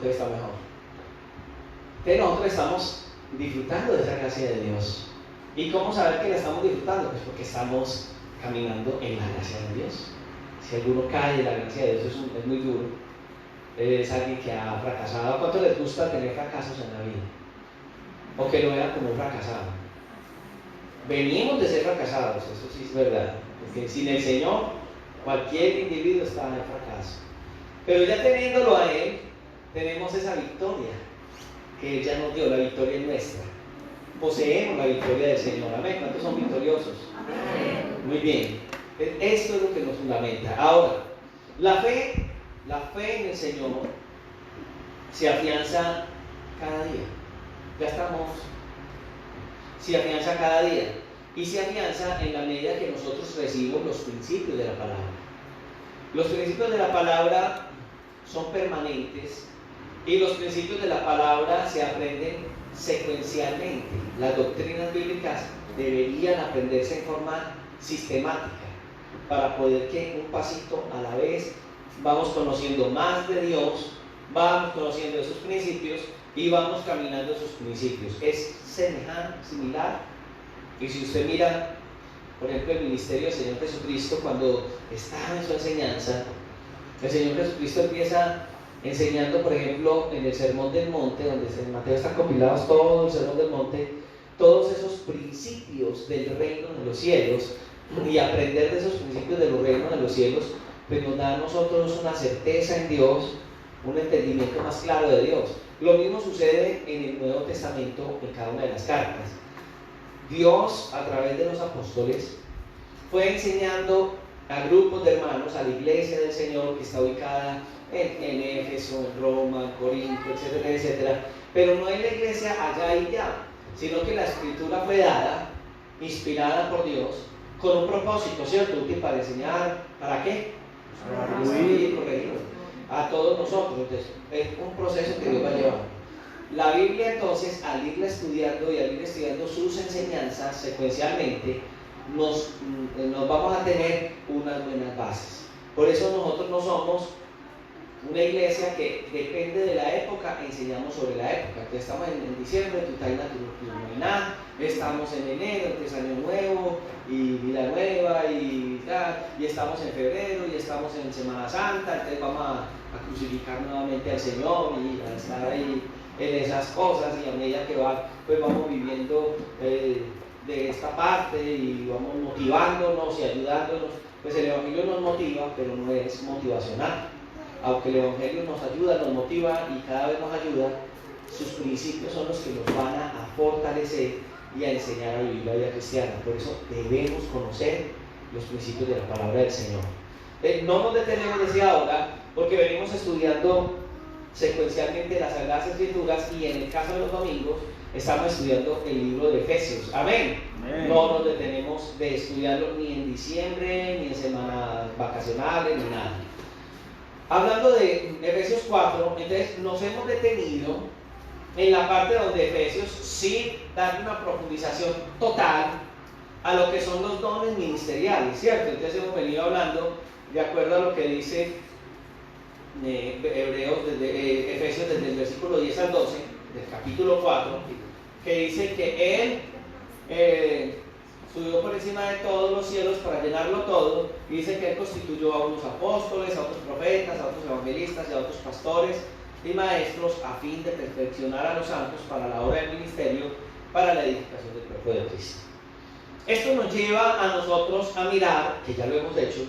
entonces está mejor. Pero nosotros estamos disfrutando de esa gracia de Dios. ¿Y cómo saber que la estamos disfrutando? Pues porque estamos caminando en la gracia de Dios. Si alguno cae de la gracia de Dios es muy duro. Es alguien que ha fracasado. ¿A cuánto les gusta tener fracasos en la vida? O que lo vean como un fracasado. Venimos de ser fracasados, eso sí es verdad. Porque sin el Señor, cualquier individuo está en el fracaso. Pero ya teniéndolo a Él, tenemos esa victoria que Él ya nos dio, la victoria es nuestra. Poseemos la victoria del Señor. Amén. ¿Cuántos son victoriosos? Amén. Muy bien. Esto es lo que nos fundamenta. Ahora, la fe en el Señor se afianza cada día. Ya estamos. Se afianza cada día. Y se afianza en la medida que nosotros recibimos los principios de la palabra. Los principios de la palabra son permanentes y los principios de la palabra se aprenden secuencialmente. Las doctrinas bíblicas deberían aprenderse en forma sistemática para poder que un pasito a la vez vamos conociendo más de Dios, vamos conociendo esos principios y vamos caminando esos principios. Es similar. Y si usted mira, por ejemplo, el ministerio del Señor Jesucristo, cuando está en su enseñanza, el Señor Jesucristo empieza enseñando, por ejemplo, en el Sermón del Monte, donde en Mateo están compilados todo el Sermón del Monte, todos esos principios del reino de los cielos, y aprender de esos principios del reino de los cielos, pues nos da a nosotros una certeza en Dios, un entendimiento más claro de Dios. Lo mismo sucede en el Nuevo Testamento, en cada una de las cartas. Dios, a través de los apóstoles, fue enseñando a grupos de hermanos, a la iglesia del Señor que está ubicada en Éfeso, en Roma, en Corinto, etcétera, etcétera. Pero no es la iglesia allá y ya, sino que la escritura fue dada, inspirada por Dios, con un propósito, ¿cierto? Útil para enseñar, ¿para qué? Para instruir y corregir a todos nosotros. Entonces, es un proceso que Dios va llevando. La Biblia, entonces, al irla estudiando y al ir estudiando sus enseñanzas secuencialmente, nos vamos a tener unas buenas bases. Por eso nosotros no somos una iglesia que depende de la época, enseñamos sobre la época. Entonces estamos en diciembre, Tutaina, Turuná, estamos en enero, entonces Año Nuevo y Vida Nueva y estamos en febrero y estamos en Semana Santa, entonces vamos a crucificar nuevamente al Señor y a estar ahí en esas cosas, y a medida que pues vamos viviendo de esta parte y vamos motivándonos y ayudándonos. Pues el Evangelio nos motiva, pero no es motivacional. Aunque el Evangelio nos ayuda, nos motiva y cada vez nos ayuda, sus principios son los que nos van a fortalecer y a enseñar a vivir la vida cristiana. Por eso debemos conocer los principios de la palabra del Señor. No nos detenemos desde ahora, porque venimos estudiando secuencialmente las Sagradas Escrituras, y en el caso de los domingos estamos estudiando el libro de Efesios. Amén. Amén. No nos detenemos de estudiarlo ni en diciembre, ni en semanas vacacionales, ni nada. Hablando de Efesios 4, entonces nos hemos detenido en la parte donde Efesios sí da una profundización total a lo que son los dones ministeriales, ¿cierto? Entonces hemos venido hablando de acuerdo a lo que dice Efesios desde el versículo 10 al 12 del capítulo 4, que dice que Él subió por encima de todos los cielos para llenarlo todo, y dice que Él constituyó a unos apóstoles, a otros profetas, a otros evangelistas y a otros pastores y maestros, a fin de perfeccionar a los santos para la obra del ministerio, para la edificación del cuerpo de Cristo. Esto nos lleva a nosotros a mirar, que ya lo hemos hecho,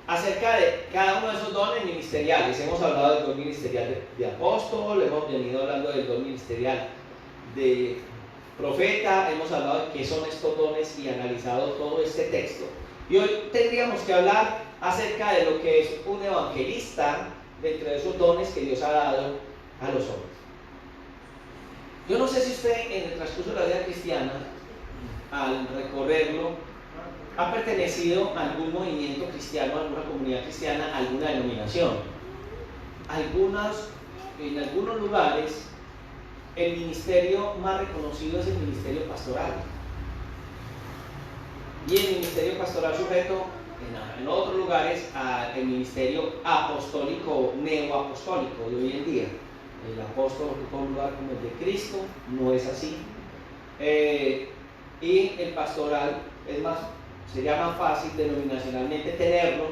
acerca de cada uno de esos dones ministeriales. Hemos hablado del don ministerial de apóstol, hemos venido hablando del don ministerial de profeta, hemos hablado de qué son estos dones y analizado todo este texto. Y hoy tendríamos que hablar acerca de lo que es un evangelista dentro de esos dones que Dios ha dado a los hombres. Yo no sé si usted en el transcurso de la vida cristiana, al recorrerlo, ha pertenecido a algún movimiento cristiano, a alguna comunidad cristiana, a alguna denominación. En algunos lugares, el ministerio más reconocido es el ministerio pastoral. Y el ministerio pastoral sujeto en otros lugares al ministerio apostólico, neoapostólico de hoy en día. el apóstol ocupa un lugar como el de Cristo, no es así. Y el pastoral sería más fácil denominacionalmente tenerlo,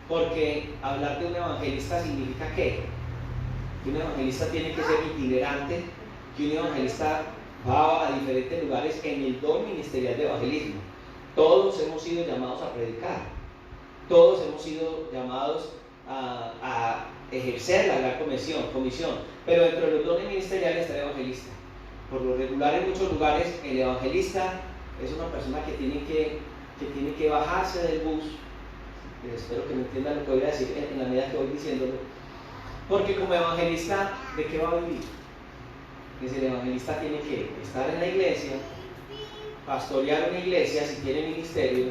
porque hablar de un evangelista significa ¿qué? Que un evangelista tiene que ser itinerante, que un evangelista va a diferentes lugares en el don ministerial de evangelismo. Todos hemos sido llamados a predicar, todos hemos sido llamados a ejercer la gran comisión, pero dentro de los dones ministeriales está el evangelista. Por lo regular, en muchos lugares el evangelista es una persona que tiene que bajarse del bus. Espero que me entiendan lo que voy a decir en la medida que voy diciéndolo, porque como evangelista, ¿de qué va a vivir? Pues el evangelista tiene que estar en la iglesia, pastorear una iglesia si tiene ministerio,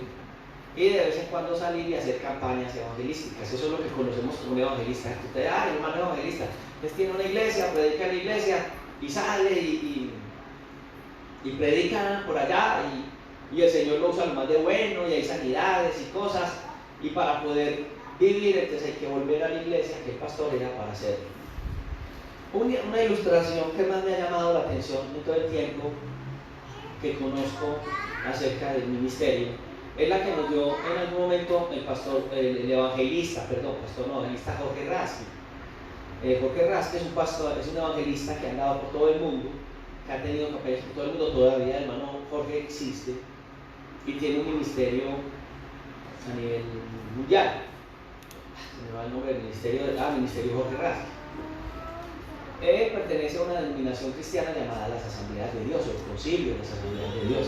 y de vez en cuando salir y hacer campañas evangelísticas. Eso es lo que conocemos como un evangelista. Usted, hermano evangelista, pues tiene una iglesia, predica en la iglesia y sale y predica por allá y el Señor lo usa lo más de bueno y hay sanidades y cosas, y para poder vivir entonces hay que volver a la iglesia que el pastor era para hacerlo. Una ilustración que más me ha llamado la atención en todo el tiempo que conozco acerca del ministerio es la que nos dio en algún momento el evangelista Jorge Rasky. Jorge Rasky es un evangelista que ha andado por todo el mundo, que ha tenido papeles por todo el mundo. Todavía el hermano Jorge existe y tiene un ministerio a nivel mundial. Se me va el nombre del ministerio Jorge Rasky. Él pertenece a una denominación cristiana llamada las Asambleas de Dios, o el Concilio de las Asambleas de Dios.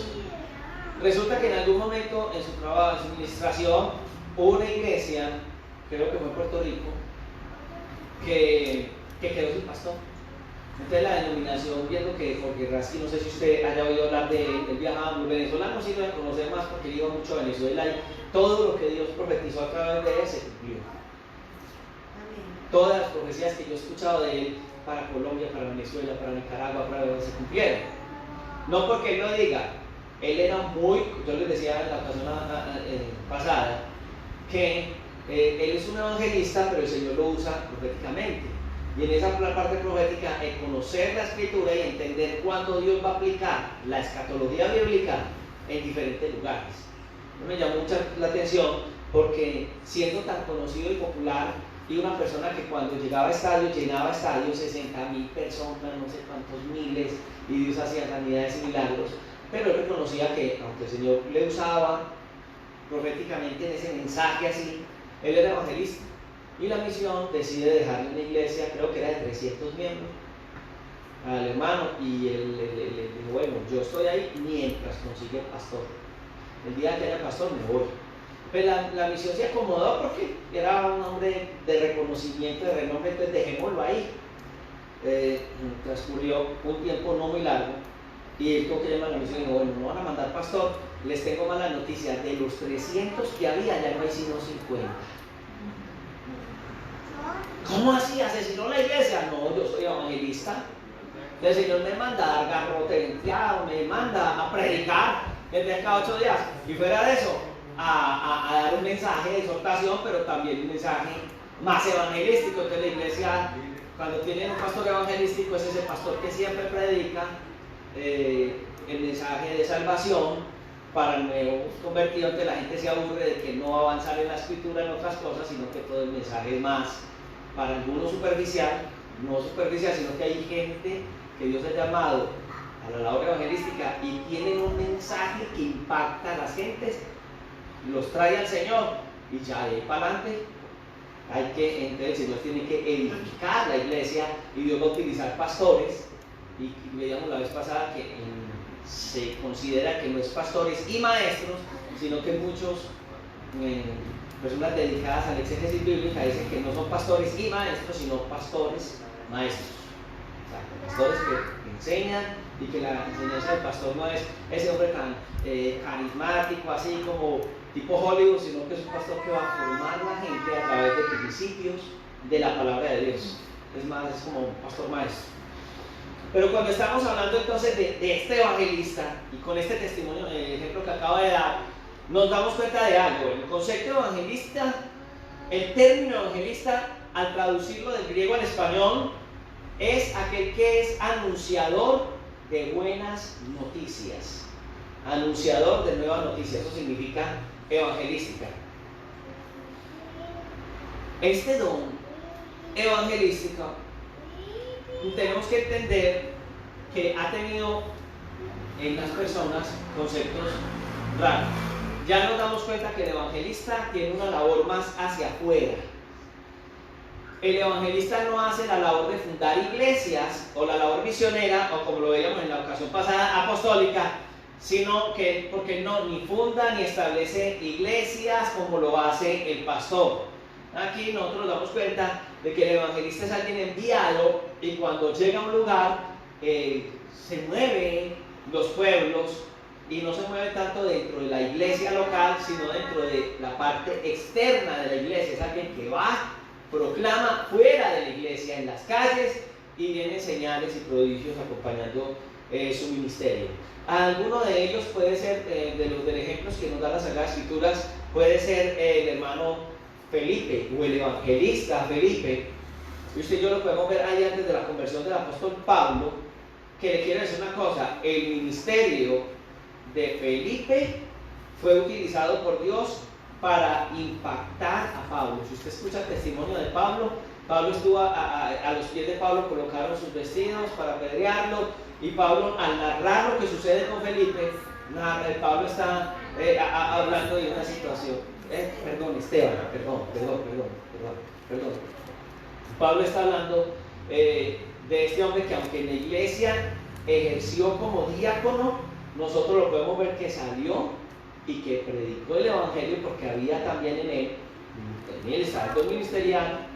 Resulta que en algún momento en su trabajo, en su administración, hubo una iglesia, creo que fue en Puerto Rico, que quedó sin pastor. Entonces la denominación, viendo que Jorge Rasky, no sé si usted haya oído hablar de él, viajaba, los venezolanos sí lo conocen más porque él iba mucho a Venezuela y todo lo que Dios profetizó a través de él se cumplió. Todas las profecías que yo he escuchado de él para Colombia, para Venezuela, para Nicaragua, se cumplieron. No porque él lo diga, él era yo les decía en la ocasión pasada, que él es un evangelista, pero el Señor lo usa proféticamente. Y en esa parte profética, el conocer la escritura y entender cuándo Dios va a aplicar la escatología bíblica en diferentes lugares. Me llamó mucho la atención porque siendo tan conocido y popular, y una persona que cuando llegaba a estadios, llenaba estadios, 60,000 personas, no sé cuántos miles, y Dios hacía sanidades y milagros, pero él reconocía que aunque el Señor le usaba proféticamente en ese mensaje así, él era evangelista. Y la misión decide dejarle una iglesia, creo que era de 300 miembros, al hermano, y él le dijo, bueno, yo estoy ahí mientras consigue pastor. El día que haya pastor me voy. Pero la misión se acomodó porque era un hombre de reconocimiento, de renombre, entonces dejémoslo ahí. Transcurrió un tiempo no muy largo y él que llama la misión y dijo, bueno, no van a mandar pastor, les tengo malas noticias, de los 300 que había ya no hay sino 50. ¿Cómo así? ¿Asesinó la iglesia? No, yo soy evangelista. El Señor me manda a dar garrote venteado, me manda a predicar desde cada 8 días. Y fuera de eso, a dar un mensaje de exhortación, pero también un mensaje más evangelístico. Entonces la iglesia, cuando tiene un pastor evangelístico, es ese pastor que siempre predica el mensaje de salvación para el nuevo convertido. Entonces la gente se aburre de que no va a avanzar en la escritura, en otras cosas, sino que todo el mensaje es más para algunos superficial, no superficial, sino que hay gente que Dios ha llamado a la labor evangelística y tienen un mensaje que impacta a las gentes, los trae al Señor y ya de ahí para adelante entonces el Señor tiene que edificar la iglesia y Dios va a utilizar pastores. Y veíamos la vez pasada que se considera que no es pastores y maestros, sino que muchos personas dedicadas a la exégesis bíblica dicen que no son pastores y maestros, sino pastores maestros. O sea, pastores que enseñan, y que la enseñanza del pastor no es ese hombre tan carismático, así como tipo Hollywood, sino que es un pastor que va a formar a la gente a través de principios de la palabra de Dios. Es más, es como un pastor maestro. Pero cuando estamos hablando entonces de este evangelista, y con este testimonio, el ejemplo que acabo de dar, nos damos cuenta de algo. El concepto de evangelista, el término evangelista, al traducirlo del griego al español, es aquel que es anunciador de buenas noticias. Anunciador de nuevas noticias, eso significa evangelística. Este don evangelístico tenemos que entender que ha tenido en las personas conceptos raros. Ya nos damos cuenta que el evangelista tiene una labor más hacia afuera. El evangelista no hace la labor de fundar iglesias o la labor misionera, o como lo veíamos en la ocasión pasada, apostólica, sino que porque no ni funda ni establece iglesias como lo hace el pastor. Aquí nosotros nos damos cuenta de que el evangelista es alguien enviado, y cuando llega a un lugar se mueven los pueblos, y no se mueve tanto dentro de la iglesia local, sino dentro de la parte externa de la iglesia. Es alguien que va, proclama fuera de la iglesia, en las calles, y vienen señales y prodigios acompañando su ministerio. Alguno de ellos puede ser, de los ejemplos que nos da las Sagradas Escrituras, puede ser el hermano Felipe o el evangelista Felipe. Y usted y yo lo podemos ver ahí antes de la conversión del apóstol Pablo, que le quiero decir una cosa: el ministerio de Felipe fue utilizado por Dios para impactar a Pablo. Si usted escucha el testimonio de Pablo, Pablo estuvo a los pies de Pablo, colocaron sus vestidos para apedrearlo, y Pablo, al narrar lo que sucede con Felipe, Pablo está hablando de una situación. Perdón, Esteban, perdón. Pablo está hablando de este hombre que, aunque en la iglesia ejerció como diácono, nosotros lo podemos ver que salió y que predicó el evangelio, porque había también en él estaba el don ministerial,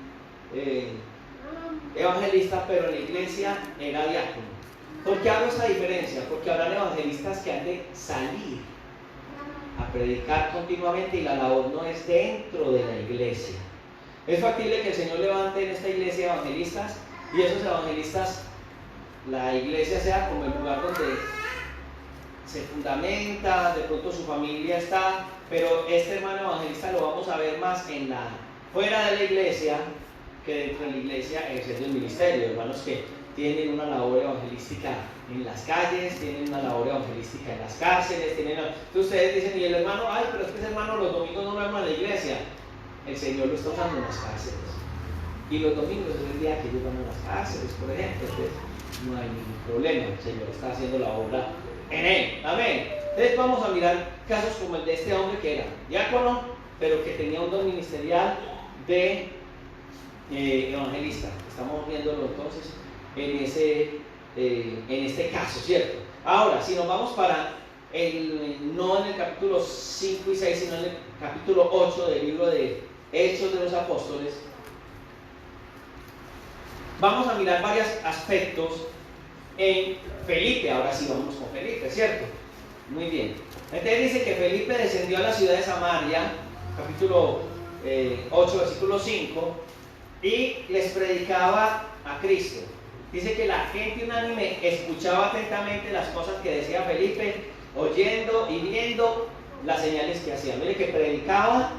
evangelista, pero en la iglesia era diácono. ¿Por qué hago esta diferencia? Porque habrán evangelistas que han de salir a predicar continuamente, y la labor no es dentro de la iglesia. Es factible que el Señor levante en esta iglesia evangelistas, y esos evangelistas, la iglesia sea como el lugar donde se fundamenta, de pronto su familia está, pero este hermano evangelista lo vamos a ver más fuera de la iglesia que dentro de la iglesia, ejerciendo el ministerio. Hermanos que tienen una labor evangelística en las calles, tienen una labor evangelística en las cárceles, entonces ustedes dicen: y el hermano, ay, pero es que ese hermano los domingos no lo vemos en la iglesia. El Señor lo está usando en las cárceles, y los domingos es el día que ellos van a las cárceles, por ejemplo. Entonces no hay ningún problema, el Señor está haciendo la obra en él. Amén. Entonces vamos a mirar casos como el de este hombre, que era diácono, pero que tenía un don ministerial de evangelista. Estamos viéndolo entonces en este caso, ¿cierto? Ahora, si nos vamos para no en el capítulo 5 y 6, sino en el capítulo 8 del libro de Hechos de los Apóstoles, vamos a mirar varios aspectos en Felipe. Ahora sí vamos con Felipe, ¿cierto? Muy bien. Entonces dice que Felipe descendió a la ciudad de Samaria, capítulo 8, versículo 5, y les predicaba a Cristo. Dice que la gente unánime escuchaba atentamente las cosas que decía Felipe, oyendo y viendo las señales que hacía. Mire que predicaba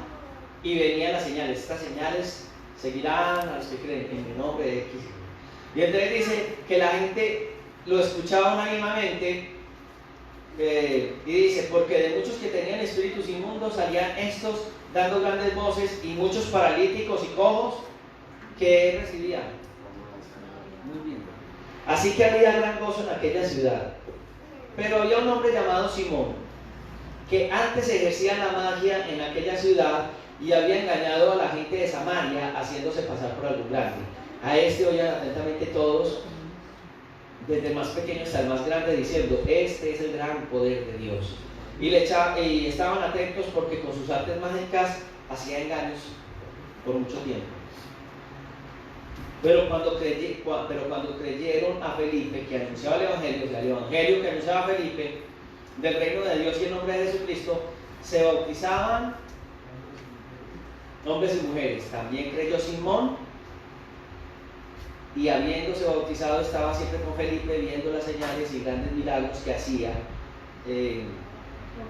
y venían las señales. Estas señales seguirán a los que creen en mi nombre de X. Y entonces dice que la gente lo escuchaba unánimemente, y dice: porque de muchos que tenían espíritus inmundos salían estos dando grandes voces, y muchos paralíticos y cojos que recibían. Muy bien. Así que había gran gozo en aquella ciudad. Pero había un hombre llamado Simón, que antes ejercía la magia en aquella ciudad, y había engañado a la gente de Samaria, haciéndose pasar por algo grande. A este oían atentamente todos, desde el más pequeño hasta el más grande, diciendo: este es el gran poder de Dios. Y estaban atentos, porque con sus artes mágicas hacía engaños por mucho tiempo. Pero cuando creyeron a Felipe, que anunciaba el evangelio, o sea, el evangelio que anunciaba Felipe del reino de Dios y el nombre de Jesucristo, se bautizaban hombres y mujeres. También creyó Simón, y habiéndose bautizado estaba siempre con Felipe, viendo las señales y grandes milagros que hacía.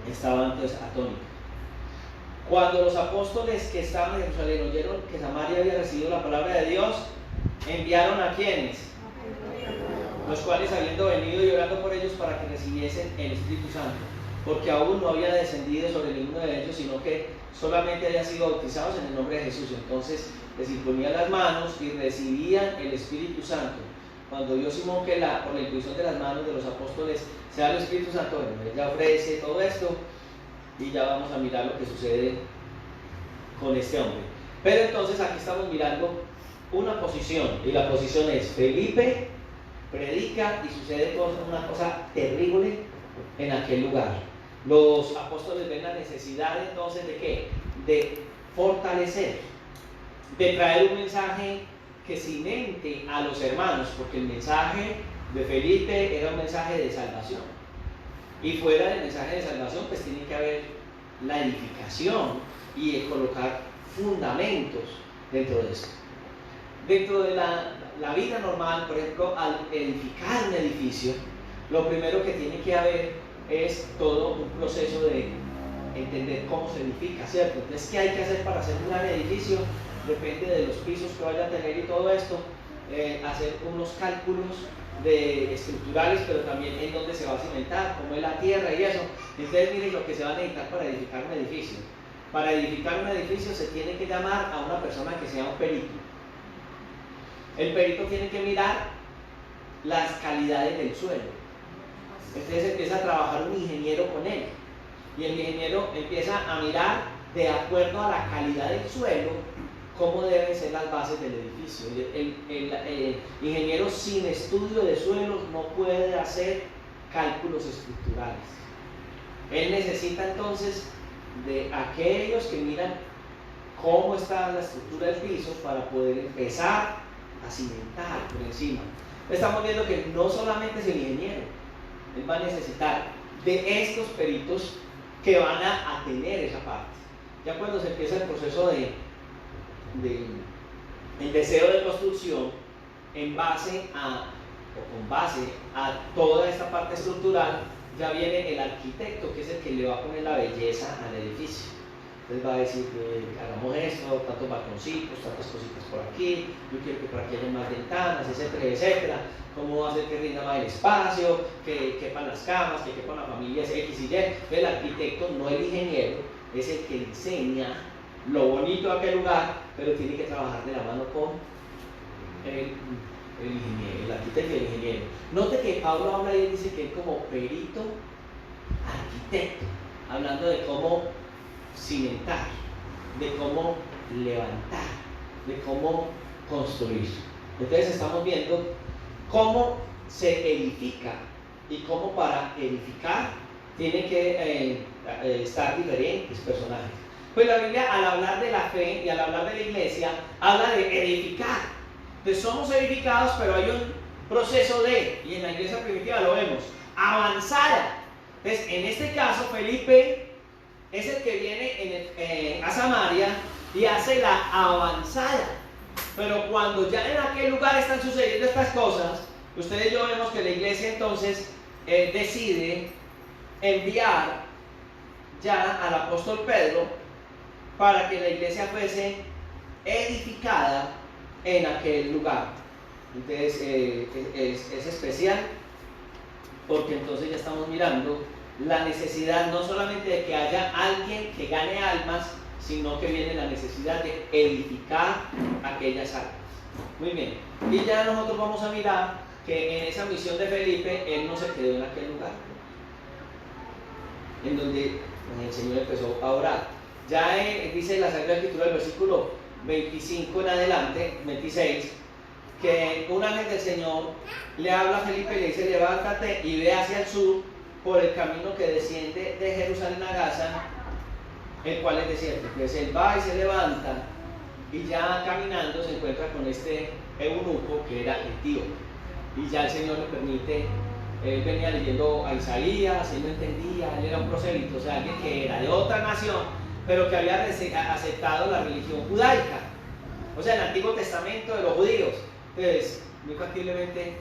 Estaban entonces atónitos. Cuando los apóstoles que estaban en Jerusalén oyeron que Samaria había recibido la palabra de Dios, enviaron a quienes, los cuales habiendo venido y orando por ellos para que recibiesen el Espíritu Santo, porque aún no había descendido sobre ninguno de ellos, sino que solamente habían sido bautizados en el nombre de Jesús. Entonces les imponían las manos y recibían el Espíritu Santo. Cuando vio Simón que por la imposición de las manos de los apóstoles se da el Espíritu Santo, bueno, él ya ofrece todo esto y ya vamos a mirar lo que sucede con este hombre. Pero entonces aquí estamos mirando una posición, y la posición es: Felipe predica y sucede una cosa terrible en aquel lugar. Los apóstoles ven la necesidad entonces de ¿qué? De fortalecer, de traer un mensaje que cimente a los hermanos, porque el mensaje de Felipe era un mensaje de salvación, y fuera del mensaje de salvación pues tiene que haber la edificación y el colocar fundamentos dentro de esto. Dentro de la vida normal, por ejemplo, al edificar un edificio, lo primero que tiene que haber es todo un proceso de entender cómo se edifica, ¿cierto? Entonces, ¿qué hay que hacer para hacer un gran edificio? Depende de los pisos que vaya a tener y todo esto, hacer unos cálculos estructurales, pero también en dónde se va a cimentar, cómo es la tierra y eso. Entonces, miren lo que se va a necesitar para edificar un edificio. Para edificar un edificio se tiene que llamar a una persona que sea un perito. El perito tiene que mirar las calidades del suelo. Entonces empieza a trabajar un ingeniero con él, y el ingeniero empieza a mirar de acuerdo a la calidad del suelo cómo deben ser las bases del edificio. El ingeniero sin estudio de suelos no puede hacer cálculos estructurales. Él necesita entonces de aquellos que miran cómo está la estructura del piso para poder empezar a cimentar por encima. Estamos viendo que no solamente es el ingeniero, él va a necesitar de estos peritos que van a tener esa parte. Ya cuando se empieza el proceso el deseo de construcción con base a toda esta parte estructural, ya viene el arquitecto, que es el que le va a poner la belleza al edificio. Entonces va a decir que hagamos esto, tantos balconcitos, tantas cositas por aquí, yo quiero que por aquí haya más ventanas, etcétera, etcétera. Cómo va a hacer que rinda más el espacio, que quepan las camas, que quepan las familias X y Y. El arquitecto, no el ingeniero, es el que enseña lo bonito de aquel lugar, pero tiene que trabajar de la mano con el ingeniero, el arquitecto y el ingeniero. Note que Pablo habla y él dice que él como perito arquitecto, hablando de cómo cimentar, de cómo levantar, de cómo construir. Entonces estamos viendo cómo se edifica y cómo para edificar tiene que estar diferentes personajes. Pues la Biblia, al hablar de la fe y al hablar de la iglesia, habla de edificar. Entonces somos edificados, pero hay un proceso y en la iglesia primitiva lo vemos, avanzada. Entonces en este caso Felipe es el que viene a Samaria y hace la avanzada. Pero cuando ya en aquel lugar están sucediendo estas cosas, ustedes y yo vemos que la iglesia entonces decide enviar ya al apóstol Pedro para que la iglesia fuese edificada en aquel lugar. Entonces es especial, porque entonces ya estamos mirando la necesidad no solamente de que haya alguien que gane almas, sino que viene la necesidad de edificar aquellas almas. Muy bien, y ya nosotros vamos a mirar que en esa misión de Felipe, él no se quedó en aquel lugar, en donde el Señor empezó a orar. Ya dice la Sagrada Escritura, el versículo 25 en adelante, 26, que un ángel del Señor le habla a Felipe y le dice: levántate y ve hacia el sur por el camino que desciende de Jerusalén a Gaza, el cual es desierto. Entonces él va y se levanta, y ya caminando se encuentra con este eunuco que era etíope, y ya el Señor le permite. Él venía leyendo a Isaías, él no entendía, él era un prosélito, o sea, alguien que era de otra nación, pero que había aceptado la religión judaica, o sea, el Antiguo Testamento de los judíos. Entonces, muy factiblemente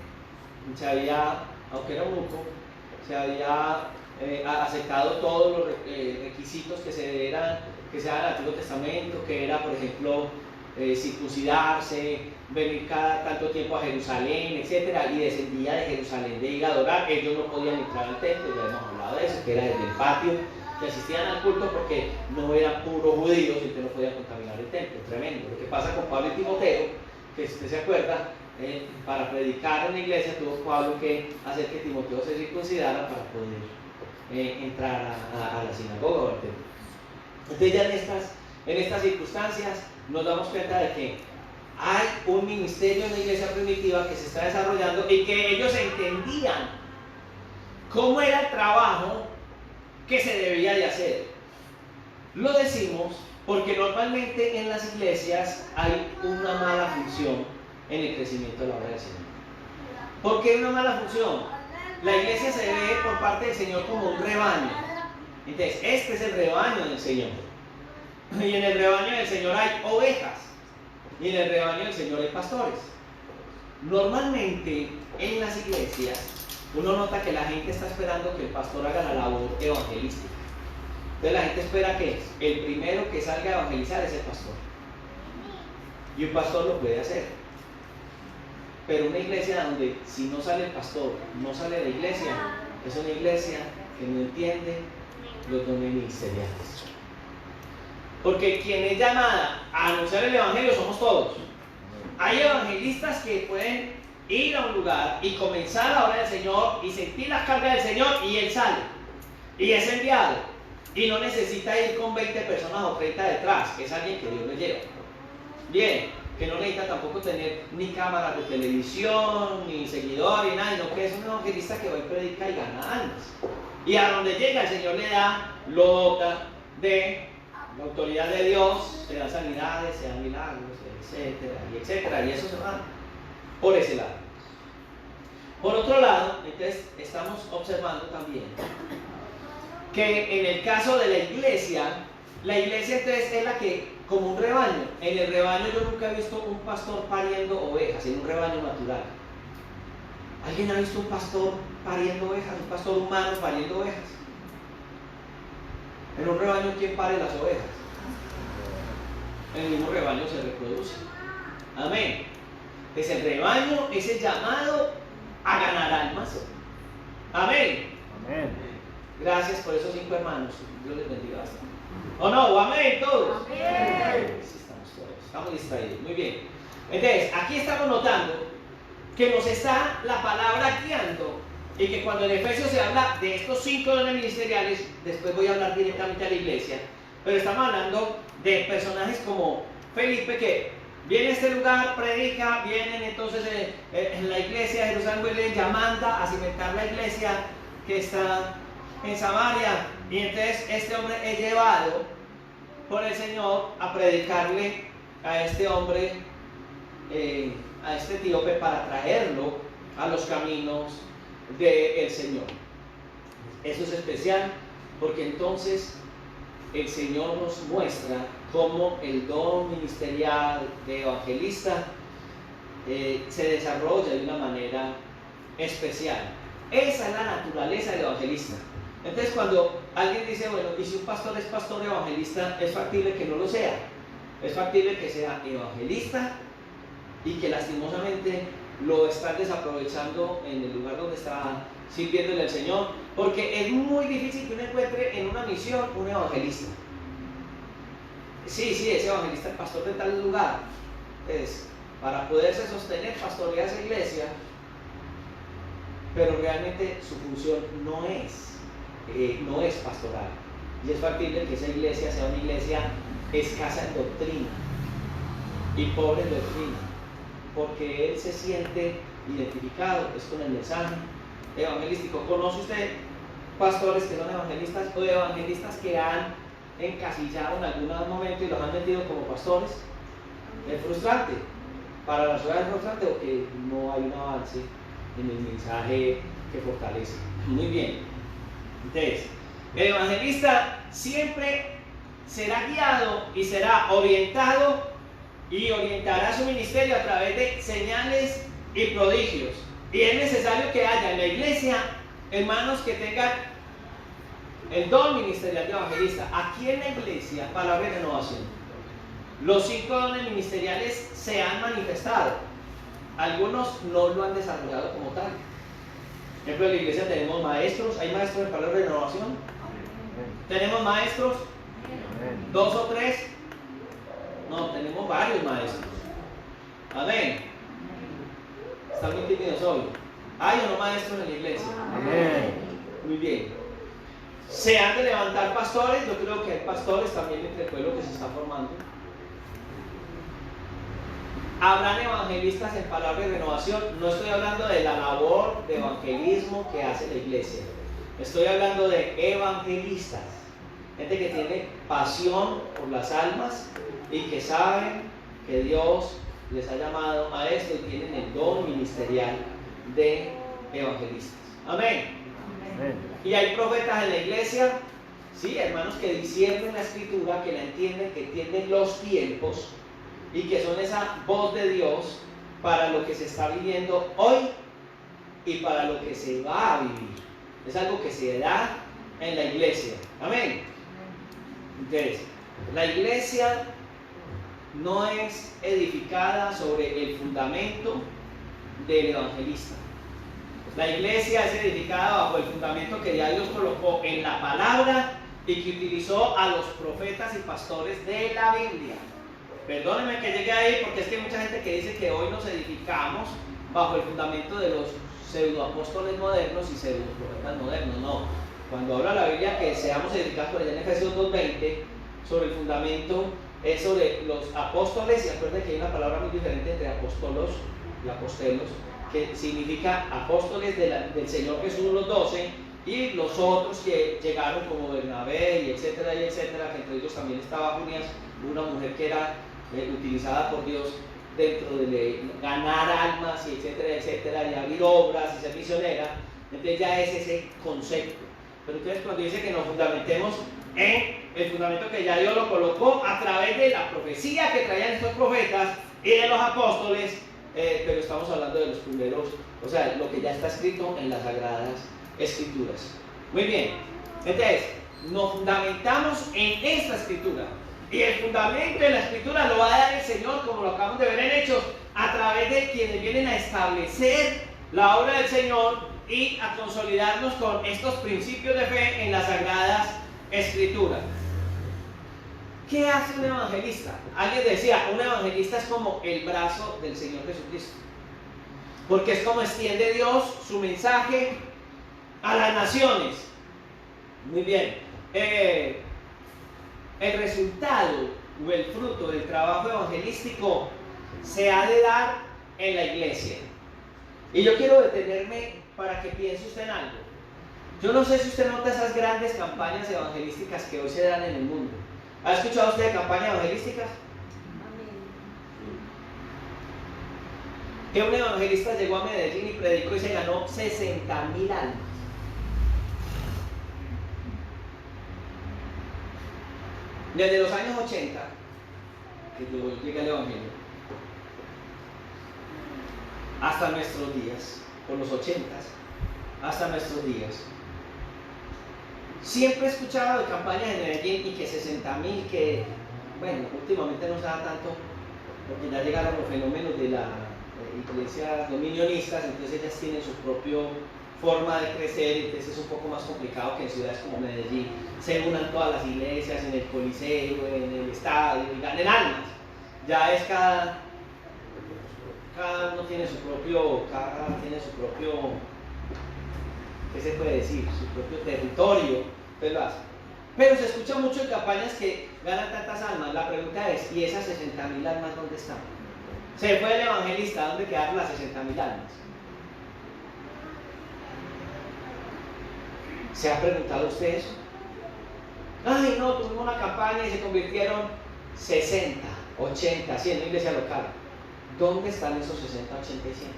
se había, aunque era eunuco, se había aceptado todos los requisitos que se dan en el Antiguo Testamento, que era, por ejemplo, circuncidarse, venir cada tanto tiempo a Jerusalén, etcétera, y descendía de Jerusalén de ir a adorar. Ellos no podían entrar al templo, ya hemos hablado de eso, que era desde el patio, que asistían al culto porque no eran puros judíos y que no podían contaminar el templo. Tremendo. Lo que pasa con Pablo y Timoteo, que si usted se acuerda, para predicar en la iglesia tuvo Pablo que hacer que Timoteo se circuncidara para poder entrar a la sinagoga o al templo. Entonces ya en estas circunstancias nos damos cuenta de que hay un ministerio en la iglesia primitiva que se está desarrollando y que ellos entendían cómo era el trabajo que se debía de hacer. Lo decimos porque normalmente en las iglesias hay una mala función en el crecimiento de la obra del Señor. ¿Por qué una mala función? La iglesia se ve por parte del Señor como un rebaño. Entonces, este es el rebaño del Señor. Y en el rebaño del Señor hay ovejas. Y en el rebaño del Señor hay pastores. Normalmente en las iglesias uno nota que la gente está esperando que el pastor haga la labor evangelística. Entonces la gente espera que el primero que salga a evangelizar es el pastor. Y un pastor lo puede hacer. Pero una iglesia donde si no sale el pastor, no sale la iglesia, es una iglesia que no entiende los dones ministeriales. Porque quien es llamada a anunciar el evangelio somos todos. Hay evangelistas que pueden ir a un lugar y comenzar la obra del Señor y sentir la carga del Señor y él sale. Y es enviado. Y no necesita ir con 20 personas o 30 detrás. Es alguien que Dios le lleva. Bien, que no necesita tampoco tener ni cámaras de televisión, ni seguidores, ni nada, sino que es un evangelista que va y predica y gana almas. Y a donde llega el Señor le da, lo dota de la autoridad de Dios, se dan sanidades, se dan milagros, etcétera, y etcétera, y eso se va por ese lado. Por otro lado, entonces estamos observando también que en el caso de la iglesia entonces es la que, como un rebaño, en el rebaño yo nunca he visto un pastor pariendo ovejas, en un rebaño natural. ¿Alguien ha visto un pastor pariendo ovejas, un pastor humano pariendo ovejas? En un rebaño, ¿quién pare las ovejas? El mismo rebaño se reproduce. Amén. Es el rebaño, es el llamado a ganar almas. Amén. Amén. Gracias por esos 5 hermanos. Dios les bendiga bastante. ¿O no? ¿O amén todos? Amén. Sí, estamos distraídos. Muy bien. Entonces, aquí estamos notando que nos está la palabra guiando y que cuando en Efesios se habla de estos 5 dones ministeriales, después voy a hablar directamente a la iglesia, pero estamos hablando de personajes como Felipe, que viene a este lugar, predica, vienen entonces en la iglesia de Jerusalén, ya manda a cimentar la iglesia que está en Samaria, y entonces este hombre es llevado por el Señor a predicarle a este hombre, a este etíope, para traerlo a los caminos del Señor. Eso es especial porque entonces el Señor nos muestra cómo el don ministerial de evangelista se desarrolla de una manera especial. Esa es la naturaleza del evangelista. Entonces, cuando alguien dice, bueno, y si un pastor es pastor evangelista, es factible que no lo sea. Es factible que sea evangelista y que lastimosamente lo están desaprovechando en el lugar donde está sirviéndole al Señor, porque es muy difícil que uno encuentre en una misión un evangelista. Sí, es evangelista el pastor de tal lugar. Entonces, para poderse sostener, pastorea esa iglesia, pero realmente su función no es pastoral. Y es factible que esa iglesia sea una iglesia escasa en doctrina y pobre en doctrina, porque él se siente identificado con el mensaje evangelístico. ¿Conoce usted pastores que son evangelistas o evangelistas que han encasillado en algún momento y los han metido como pastores? Es frustrante. Para la ciudad es frustrante porque no hay un avance en el mensaje que fortalece. Muy bien. Entonces, el evangelista siempre será guiado y será orientado y orientará su ministerio a través de señales y prodigios. Y es necesario que haya en la iglesia hermanos que tengan el don ministerial de evangelista. Aquí en la iglesia, palabra de renovación, Los 5 dones ministeriales se han manifestado. Algunos no lo han desarrollado como tal. Por ejemplo, en la iglesia tenemos maestros. ¿Hay maestros en palabra de renovación? ¿Tenemos maestros? 2 o 3. No, tenemos varios maestros. Amén. Están muy tímidos hoy. ¿Hay o no maestros en la iglesia? Amén. Muy bien. Se han de levantar pastores. Yo creo que hay pastores también entre el pueblo que se está formando. Habrán evangelistas en palabra de renovación. No estoy hablando de la labor de evangelismo que hace la iglesia. Estoy hablando de evangelistas. Gente que tiene pasión por las almas y que saben que Dios les ha llamado a esto y tienen el don ministerial de evangelistas. Amén. Amén. Y hay profetas en la iglesia, sí, hermanos, que disciernen la escritura, que la entienden, que entienden los tiempos y que son esa voz de Dios para lo que se está viviendo hoy y para lo que se va a vivir. Es algo que se da en la iglesia. Amén. Entonces, la iglesia no es edificada sobre el fundamento del evangelista. La iglesia es edificada bajo el fundamento que ya Dios colocó en la palabra y que utilizó a los profetas y pastores de la Biblia. Perdónenme que llegue ahí porque es que hay mucha gente que dice que hoy nos edificamos bajo el fundamento de los pseudoapóstoles modernos y pseudoprofetas modernos. No, cuando habla la Biblia que seamos edificados por allá en Efesios 2:20 sobre el fundamento es sobre los apóstoles, y acuérdense que hay una palabra muy diferente entre apóstolos y apostelos, que significa apóstoles del Señor Jesús, los 12, y los otros que llegaron como Bernabé y etcétera, que entre ellos también estaba Junias, una mujer que era utilizada por Dios dentro de ganar almas y etcétera, y abrir obras y ser misionera. Entonces ya es ese concepto. Pero entonces cuando dice que nos fundamentemos en el fundamento que ya Dios lo colocó a través de la profecía que traían estos profetas y de los apóstoles, pero estamos hablando de los primeros, o sea, lo que ya está escrito en las Sagradas Escrituras. Muy bien, entonces nos fundamentamos en esta escritura. Y el fundamento de la escritura lo va a dar el Señor, como lo acabamos de ver en Hechos, a través de quienes vienen a establecer la obra del Señor y a consolidarnos con estos principios de fe en las Sagradas Escrituras. ¿Qué hace un evangelista? Alguien decía, un evangelista es como el brazo del Señor Jesucristo, porque es como extiende Dios su mensaje a las naciones. Muy bien. El resultado o el fruto del trabajo evangelístico se ha de dar en la iglesia. Y yo quiero detenerme para que piense usted en algo. Yo no sé si usted nota esas grandes campañas evangelísticas que hoy se dan en el mundo. ¿Ha escuchado usted de campañas evangelísticas? Que un evangelista llegó a Medellín y predicó y se ganó 60.000 almas. Desde los años 80, que yo llegué al Evangelio, hasta nuestros días, por los 80, hasta nuestros días, siempre he escuchado de campañas en Medellín y que 60.000, que, bueno, últimamente no se da tanto, porque ya llegaron los fenómenos de las iglesias dominionistas, entonces ellas tienen su propia forma de crecer, entonces es un poco más complicado que en ciudades como Medellín se unan todas las iglesias en el Coliseo, en el estadio y ganen almas. Ya es cada uno tiene su propio, ¿qué se puede decir? Su propio territorio, ¿verdad? Pero se escucha mucho en campañas que ganan tantas almas. La pregunta es, ¿y esas 60.000 almas dónde están? Se fue el evangelista, ¿dónde quedaron las 60.000 almas? ¿Se ha preguntado usted eso? Ay, no, tuvimos una campaña y se convirtieron 60, 80, 100 en una iglesia local. ¿Dónde están esos 60, 80 y 100?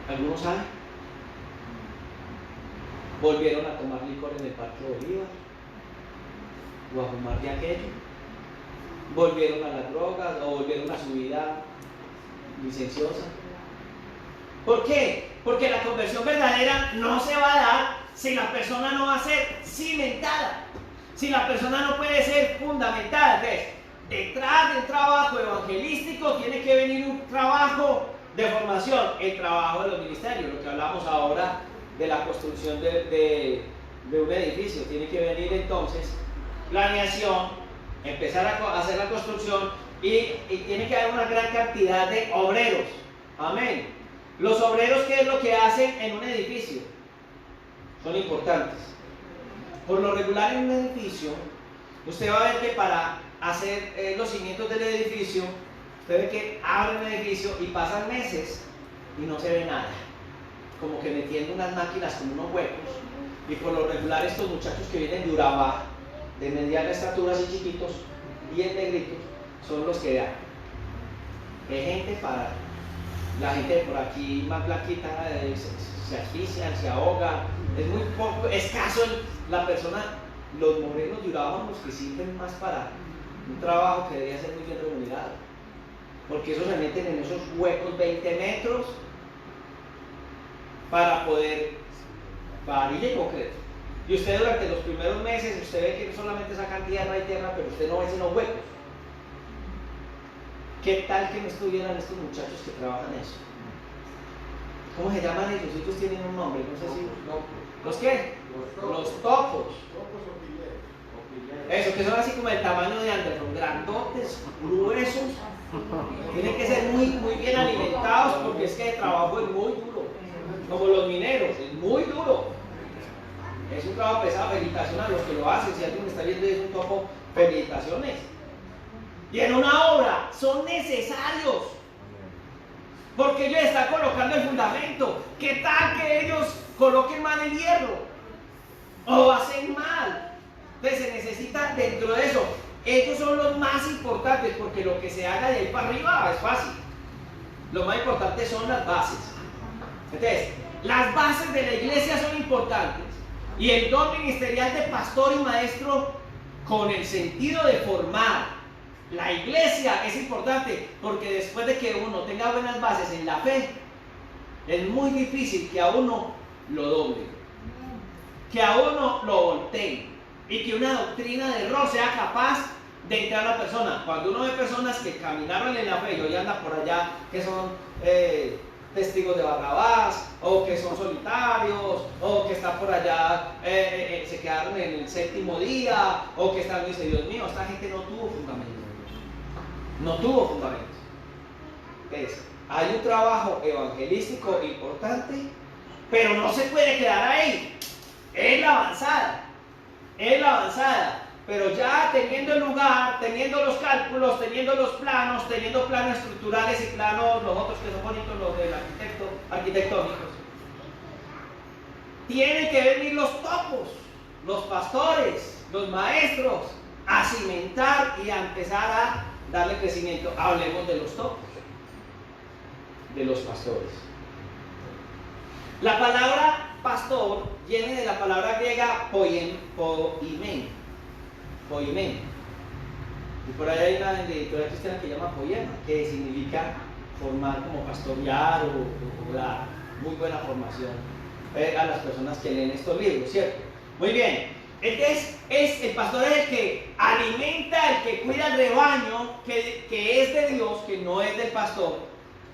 ¿Algunos saben? ¿Volvieron a tomar licor en el Parque Bolívar? ¿O a fumar de aquello? ¿Volvieron a las drogas o volvieron a su vida licenciosa? ¿Por qué? Porque la conversión verdadera no se va a dar si la persona no va a ser cimentada, si la persona no puede ser fundamentada. Entonces, detrás del trabajo evangelístico tiene que venir un trabajo de formación, el trabajo de los ministerios, lo que hablamos ahora de la construcción de un edificio. Tiene que venir entonces planeación, empezar a hacer la construcción y tiene que haber una gran cantidad de obreros. Amén. Los obreros, ¿qué es lo que hacen en un edificio? Son importantes. Por lo regular en un edificio, usted va a ver que para hacer los cimientos del edificio, usted ve que abren el edificio y pasan meses y no se ve nada, como que metiendo unas máquinas con unos huecos. Y por lo regular estos muchachos que vienen de Urabá, de mediana estatura, así chiquitos, bien negritos, son los que dan. Es gente para la gente de por aquí más blanquita, se asfixian, se ahogan, es muy poco, escaso la persona. Los morenos de Urabá son los que sirven más para un trabajo que debería ser muy bien remunerado, porque esos se meten en esos huecos 20 metros para poder varilla y concreto. Y usted durante los primeros meses, usted ve que solamente sacan tierra y tierra, pero usted no ve sino huecos. ¿Qué tal que no estuvieran estos muchachos que trabajan eso? ¿Cómo se llaman ellos? Ellos tienen un nombre, no sé si... ¿Los qué? Los topos. Eso, que son así como el tamaño de Anderson, grandotes, gruesos. Tienen que ser muy, muy bien alimentados, porque es que el trabajo es muy duro. Como los mineros, es muy duro. Es un trabajo pesado. Felicitación a los que lo hacen. Si alguien me está viendo y es un topo, felicitaciones. Y en una obra son necesarios, porque ellos están colocando el fundamento. ¿Qué tal que ellos coloquen mal el hierro? O hacen mal. Entonces se necesita dentro de eso. Ellos son los más importantes, porque lo que se haga de ahí para arriba es fácil. Lo más importante son las bases. Entonces, las bases de la iglesia son importantes. Y el don ministerial de pastor y maestro, con el sentido de formar la iglesia, es importante, porque después de que uno tenga buenas bases en la fe, es muy difícil que a uno lo doble, que a uno lo volteen, y que una doctrina de error sea capaz de entrar a la persona. Cuando uno ve personas que caminaron en la fe y hoy andan por allá, que son testigos de Barrabás, o que son solitarios, o que están por allá, se quedaron en el séptimo día, o que están, dice, Dios mío, esta gente no tuvo fundamento. No tuvo fundamento. Entonces, hay un trabajo evangelístico importante, pero no se puede quedar ahí. Es la avanzada. Es la avanzada. Pero ya teniendo el lugar, teniendo los cálculos, teniendo los planos, teniendo planos estructurales y planos, los otros que son bonitos, los del arquitectónicos, tienen que venir los topos, los pastores, los maestros, a cimentar y a empezar a darle crecimiento. Hablemos de los topos, de los pastores. La palabra pastor viene de la palabra griega poimen. Y por ahí hay una editorial cristiana que llama poema, que significa formar, como pastorear o dar muy buena formación a las personas que leen estos libros, ¿cierto? Muy bien. Entonces, el pastor es el que alimenta, el que cuida el rebaño, que es de Dios, que no es del pastor.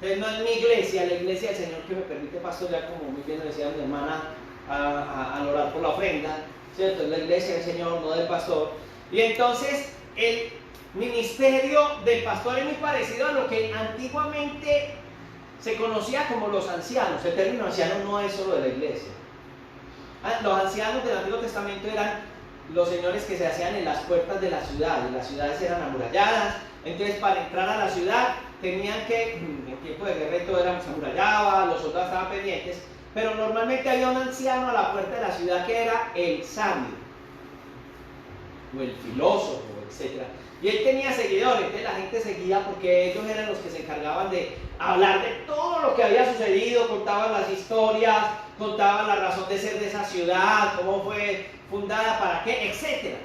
Entonces, no es mi iglesia, la iglesia del Señor que me permite pastorear, como muy bien lo decía mi hermana al orar por la ofrenda, ¿cierto? Es la iglesia del Señor, no del pastor. Y entonces, el ministerio del pastor es muy parecido a lo que antiguamente se conocía como los ancianos. El término anciano no es solo de la iglesia. Los ancianos del Antiguo Testamento eran los señores que se hacían en las puertas de la ciudad, y las ciudades eran amuralladas. Entonces, para entrar a la ciudad tenían que, en tiempo de guerra todo era amurallado, los soldados estaban pendientes, pero normalmente había un anciano a la puerta de la ciudad que era el sabio, o el filósofo, etc. Y él tenía seguidores. Entonces la gente seguía porque ellos eran los que se encargaban de hablar de todo lo que había sucedido, contaban las historias, contaban la razón de ser de esa ciudad, cómo fue fundada, para qué, etc.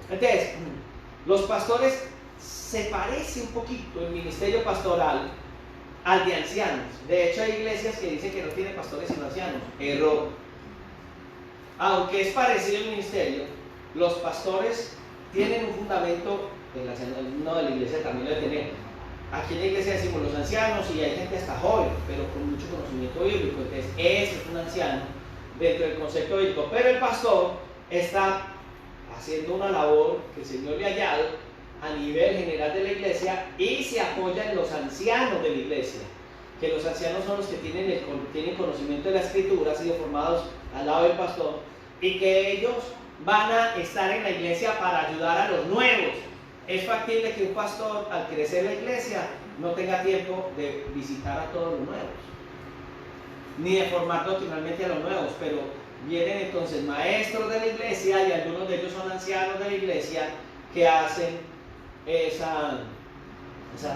Entonces, los pastores, se parece un poquito el ministerio pastoral al de ancianos. De hecho, hay iglesias que dicen que no tienen pastores sino ancianos. Error. aunque es parecido el ministerio, los pastores tienen un fundamento, no de la iglesia también lo tiene. Aquí en la iglesia decimos los ancianos y hay gente hasta joven, pero con mucho conocimiento bíblico. Entonces, ese es un anciano dentro del concepto bíblico. Pero el pastor está haciendo una labor que el Señor le ha hallado a nivel general de la iglesia y se apoya en los ancianos de la iglesia. Que los ancianos son los que tienen conocimiento de la escritura, han sido formados al lado del pastor, y que ellos van a estar en la iglesia para ayudar a los nuevos. Es factible que un pastor, al crecer la iglesia, no tenga tiempo de visitar a todos los nuevos, ni de formar doctrinalmente a los nuevos, pero vienen entonces maestros de la iglesia y algunos de ellos son ancianos de la iglesia que hacen esa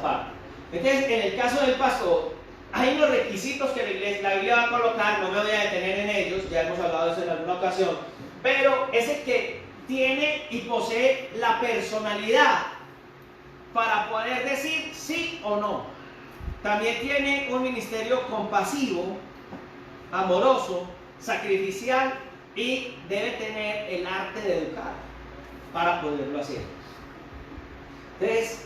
parte. Entonces, en el caso del pastor, hay unos requisitos que la Biblia va a colocar, no me voy a detener en ellos, ya hemos hablado de eso en alguna ocasión, pero es el que tiene y posee la personalidad para poder decir sí o no. También tiene un ministerio compasivo, amoroso, sacrificial, y debe tener el arte de educar para poderlo hacer. Entonces,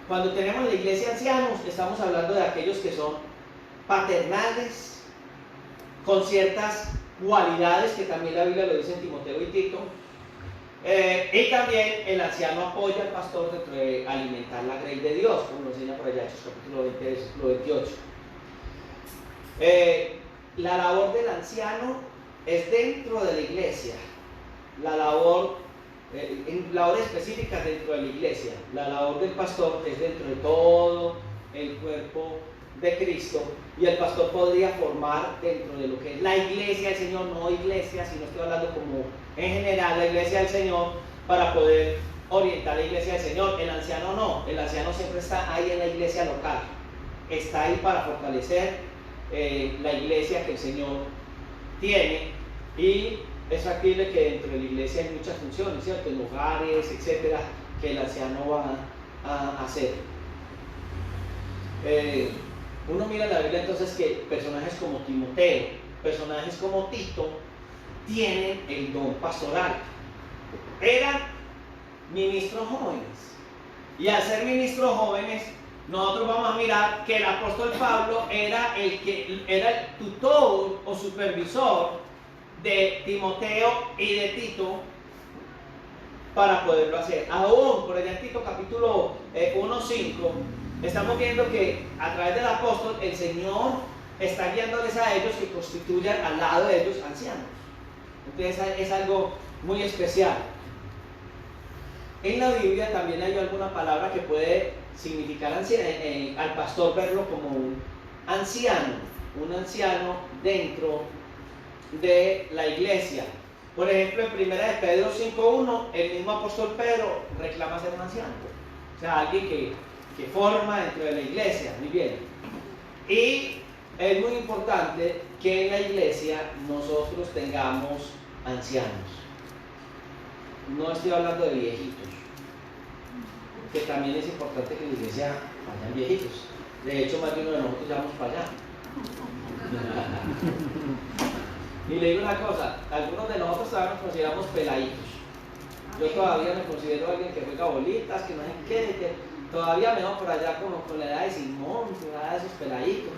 cuando tenemos la iglesia ancianos, estamos hablando de aquellos que son paternales, con ciertas cualidades que también la Biblia lo dice en Timoteo y Tito. Y también el anciano apoya al pastor dentro de alimentar la grey de Dios, como lo enseña por allá Hechos capítulo 20, versículo 28. La labor del anciano es dentro de la iglesia, la labor específica dentro de la iglesia. La labor del pastor es dentro de todo el cuerpo de Cristo, y el pastor podría formar dentro de lo que es la iglesia del Señor, no iglesia, sino estoy hablando como en general la iglesia del Señor, para poder orientar la iglesia del Señor. El anciano no, el anciano siempre está ahí en la iglesia local, está ahí para fortalecer la iglesia que el Señor tiene, y es factible que dentro de la iglesia hay muchas funciones, ¿cierto? En hogares, etcétera, que el anciano va a hacer. Uno mira en la Biblia entonces que personajes como Timoteo, personajes como Tito, tienen el don pastoral. Eran ministros jóvenes, y al ser ministros jóvenes, nosotros vamos a mirar que el apóstol Pablo era el tutor o supervisor de Timoteo y de Tito para poderlo hacer. Aún por allá en Tito capítulo 1:5 estamos viendo que a través del apóstol el Señor está guiándoles a ellos que constituyan al lado de ellos ancianos. Entonces es algo muy especial. En la Biblia también hay alguna palabra que puede significar al pastor, verlo como un anciano dentro de la iglesia. Por ejemplo, en 1 Pedro 5:1, el mismo apóstol Pedro reclama ser un anciano, o sea, alguien que forma dentro de la iglesia. Muy bien. Y es muy importante que en la iglesia nosotros tengamos ancianos. No estoy hablando de viejitos, que también es importante que en la iglesia vayan viejitos. De hecho, más de uno de nosotros ya vamos para allá. Y le digo una cosa, algunos de nosotros todavía nos consideramos peladitos. Yo todavía me considero alguien que juega bolitas, que no sé qué, que todavía me veo por allá como con la edad de Simón, la edad de esos peladitos.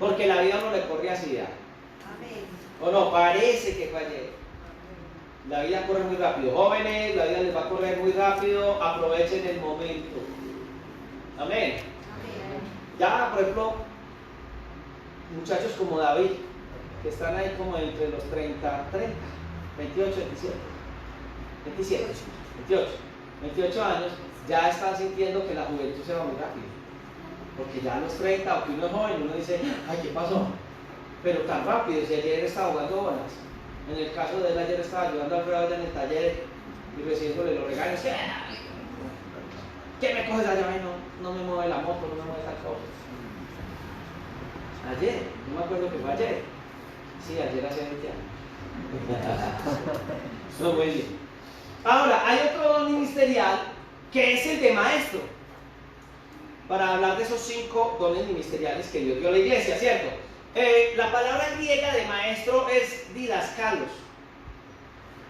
Porque la vida no le corre así ya. O no, parece que fue ayer. La vida corre muy rápido. Jóvenes, la vida les va a correr muy rápido, aprovechen el momento. Amén. Ya, por ejemplo, muchachos como David, que están ahí como entre los 30, 28, 28 años, ya están sintiendo que la juventud se va muy rápido. Porque ya a los 30, o que uno es joven, uno dice, ay, ¿qué pasó? Pero tan rápido, si ayer estaba jugando bolas. En el caso de él, ayer estaba ayudando a Alfredo allá en el taller y recibiéndole los regaños. ¿Qué me coges allá? No me mueve la moto, no me mueve tal cosa. Ayer, no me acuerdo que fue ayer. Sí, ayer hace 20 años. No, muy bien. Ahora, hay otro don ministerial que es el de maestro. Para hablar de esos 5 dones ministeriales que Dios dio a la iglesia, ¿cierto? La palabra griega de maestro es didascalos.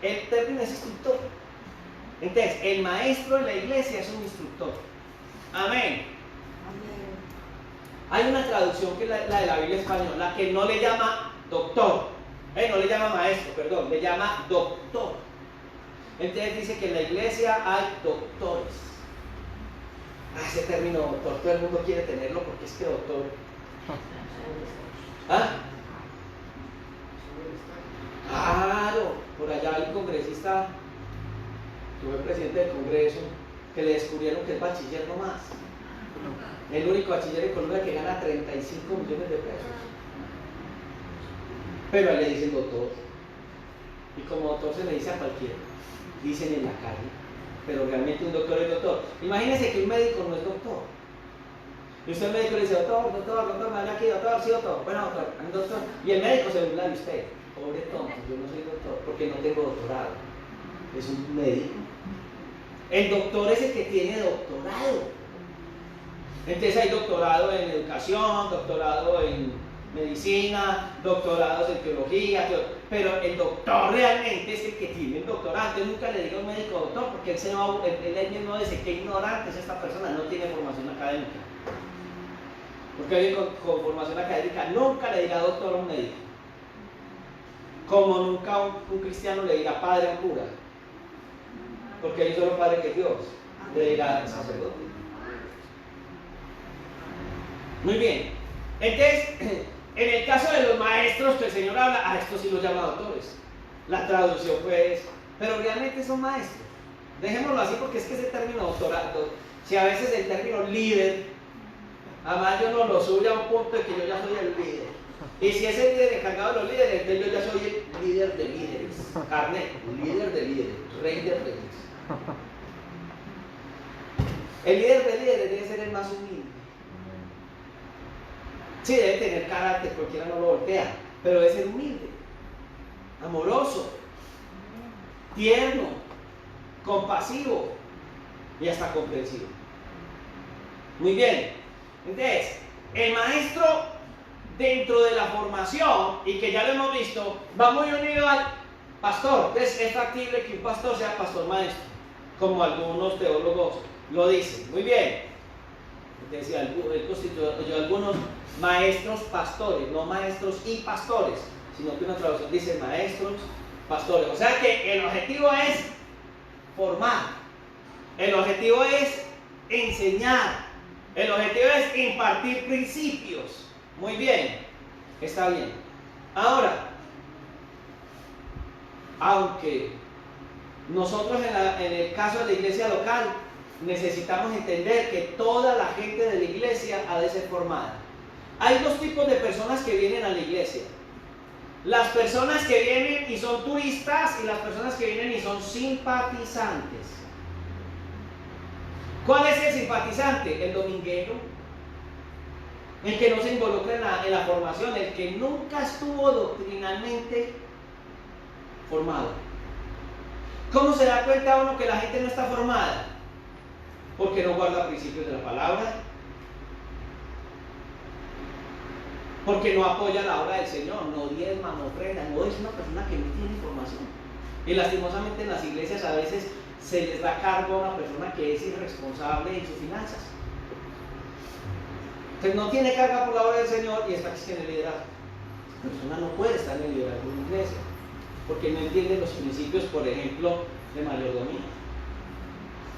El término es instructor. Entonces, el maestro en la iglesia es un instructor. Amén. Hay una traducción que es la de la Biblia española, que no le llama doctor, no le llama maestro, perdón, le llama doctor. Entonces dice que en la iglesia hay doctores. Ese término doctor, todo el mundo quiere tenerlo porque es que doctor. ¿Ah? Claro, por allá hay un congresista, que fue presidente del Congreso, que le descubrieron que es bachiller nomás. El único bachiller en Colombia que gana 35 millones de pesos. Pero a él le dicen doctor. Y como doctor se le dice a cualquiera. Dicen en la calle. Pero realmente un doctor es doctor. Imagínense que un médico no es doctor. Y usted al médico le dice, doctor, me vaya aquí, doctor, sí, doctor. Bueno, doctor, doctor. Y el médico se burla de usted. Pobre tonto, yo no soy doctor porque no tengo doctorado. Es un médico. El doctor es el que tiene doctorado. Entonces hay doctorado en educación, doctorado en medicina, doctorados en teología, pero el doctor realmente es el que tiene el doctorado. Yo nunca le digo al médico doctor porque él mismo dice que ignorante es esta persona, no tiene formación académica. Porque alguien con formación académica nunca le dirá doctor a un médico. Como nunca un cristiano le dirá padre a un cura. Porque él solo padre que Dios. Le dirá sacerdote. Muy bien. Entonces, en el caso de los maestros que el Señor habla, a estos sí los llama doctores. La traducción pues, pero realmente son maestros. Dejémoslo así porque es que ese término doctorado, si a veces el término líder, además yo no lo subo a un punto de que yo ya soy el líder. Y si es el líder encargado de los líderes, entonces yo ya soy el líder de líderes. Carnet, líder de líderes, rey de reyes. El líder de líderes debe ser el más humilde. Sí, debe tener carácter, cualquiera no lo voltea, pero debe ser humilde, amoroso, tierno, compasivo y hasta comprensivo. Muy bien. Entonces, el maestro dentro de la formación, y que ya lo hemos visto, va muy unido al pastor. Entonces, es factible que un pastor sea pastor maestro, como algunos teólogos lo dicen. Muy bien. Decía, él constituyó algunos maestros pastores, no maestros y pastores, sino que una traducción dice maestros pastores. O sea que el objetivo es formar, el objetivo es enseñar, el objetivo es impartir principios. Muy bien, está bien. Ahora, aunque nosotros en el caso de la iglesia local necesitamos entender que toda la gente de la iglesia ha de ser formada. Hay dos tipos de personas que vienen a la iglesia. Las personas que vienen y son turistas y las personas que vienen y son simpatizantes. ¿Cuál es el simpatizante? El dominguero. El que no se involucra en la formación, el que nunca estuvo doctrinalmente formado. ¿Cómo se da cuenta uno que la gente no está formada? Porque no guarda principios de la palabra, porque no apoya la obra del Señor, no diezma, no ofrenda, no es una persona que no tiene información. Y lastimosamente en las iglesias a veces se les da cargo a una persona que es irresponsable en sus finanzas. Entonces no tiene carga por la obra del Señor y está aquí en el liderazgo. La persona no puede estar en el liderazgo de una iglesia, porque no entiende los principios, por ejemplo, de mayordomía.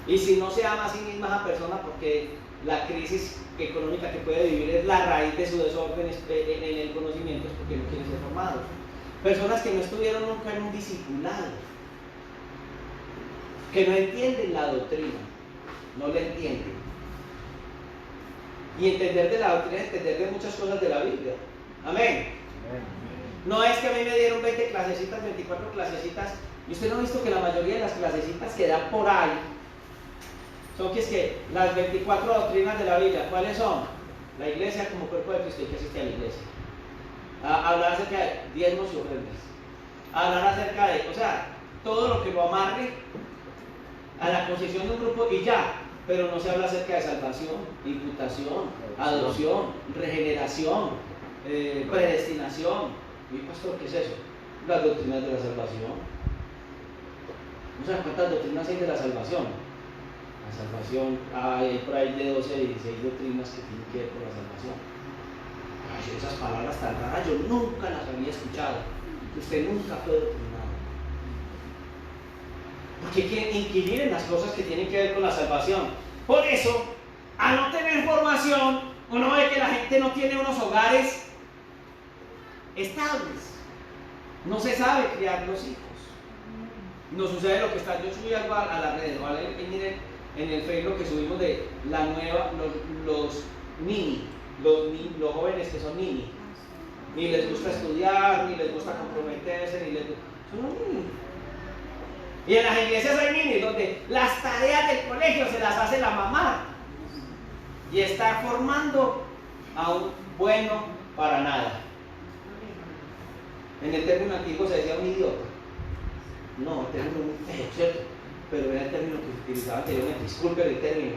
Y si no se ama a sí misma esa persona, porque la crisis económica que puede vivir es la raíz de su desorden en el conocimiento, es porque no quiere ser formado. Personas que no estuvieron nunca en un discipulado, que no entienden la doctrina, no la entienden. Y entender de la doctrina es entender de muchas cosas de la Biblia. Amén. No es que a mí me dieron 20 clasecitas, 24 clasecitas, y usted no ha visto que la mayoría de las clasecitas que dan por ahí son que es que las 24 doctrinas de la Biblia, ¿cuáles son? La iglesia como cuerpo de Cristo, y que asiste a la iglesia. Hablar acerca de diezmos y ofrendas. Hablar acerca de, o sea, todo lo que lo amarre a la concesión de un grupo y ya, pero no se habla acerca de salvación, imputación, adopción, regeneración, predestinación. ¿Y pastor qué es eso? Las doctrinas de la salvación. No sé cuántas doctrinas hay de la salvación. La salvación, hay por ahí de 12 a 16 doctrinas que tienen que ver con la salvación. Ay, esas palabras tan raras yo nunca las había escuchado. Usted nunca fue doctrinado. Porque hay que inquirir en las cosas que tienen que ver con la salvación. Por eso, al no tener formación, uno ve que la gente no tiene unos hogares estables. No se sabe criar los hijos. No sucede lo que está. Yo subí algo a las redes, ¿vale? Miren en el Facebook que subimos de la nueva, los mini, los jóvenes que son mini. Ni les gusta estudiar, ni les gusta comprometerse, ni les gusta. Son mini. Y en las iglesias hay mini donde las tareas del colegio se las hace la mamá. Y está formando a un bueno para nada. En el término antiguo se decía un idiota. No, el término es muy feo, ¿cierto? Pero era el término que se utilizaba anteriormente. Disculpe el término.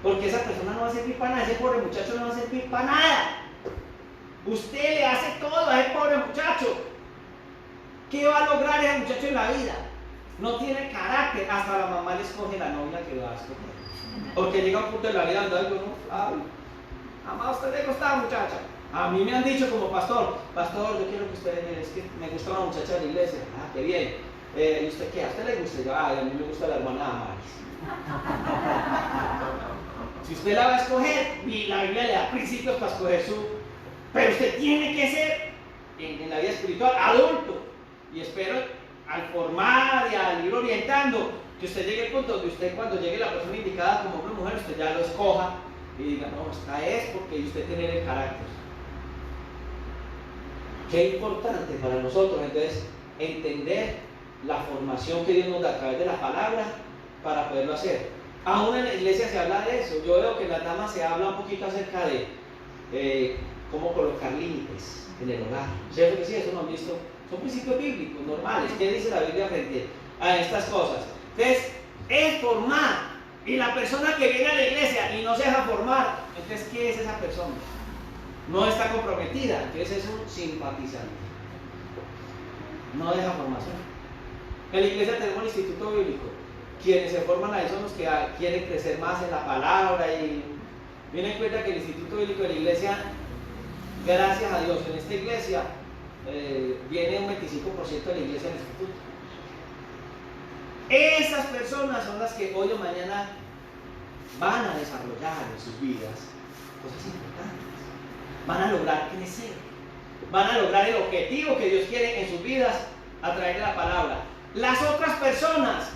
Porque esa persona no va a servir para nada. Ese pobre muchacho no va a servir para nada. Usted le hace todo a ese pobre muchacho. ¿Qué va a lograr ese muchacho en la vida? No tiene carácter. Hasta la mamá le escoge la novia que va a escoger. Porque llega un punto de la vida donde algo no. Ay, mamá, ¿a usted le gusta muchacha? A mí me han dicho como pastor, yo quiero que usted, es que me gusta una muchacha de la iglesia. Ah, qué bien. ¿Y usted qué? ¿A usted le gusta? Yo, a mí me gusta la hermana Amaris. Si usted la va a escoger, la Biblia le da principios para escoger su. Pero usted tiene que ser, en la vida espiritual, adulto. Y espero, al formar y al ir orientando, que usted llegue al punto donde usted, cuando llegue la persona indicada como hombre o mujer, usted ya lo escoja y diga, no, esta es porque usted tiene el carácter. Qué importante para nosotros, entonces, entender la formación que Dios nos da a través de la palabra para poderlo hacer. Aún en la iglesia se habla de eso. Yo veo que en las damas se habla un poquito acerca de cómo colocar límites en el hogar. ¿Cierto que sí? Eso no han visto. Son principios bíblicos normales. ¿Qué dice la Biblia frente a estas cosas? Entonces, es formar. Y la persona que viene a la iglesia y no se deja formar, entonces, ¿qué es esa persona? No está comprometida, entonces es un simpatizante. No deja formación. En la iglesia tenemos el instituto bíblico. Quienes se forman ahí son los que quieren crecer más en la palabra y vienen en cuenta que el instituto bíblico de la iglesia, gracias a Dios, en esta iglesia viene un 25% de la iglesia del instituto. Esas personas son las que hoy o mañana van a desarrollar en sus vidas cosas importantes. Van a lograr crecer, van a lograr el objetivo que Dios quiere en sus vidas a través de la palabra. Las otras personas,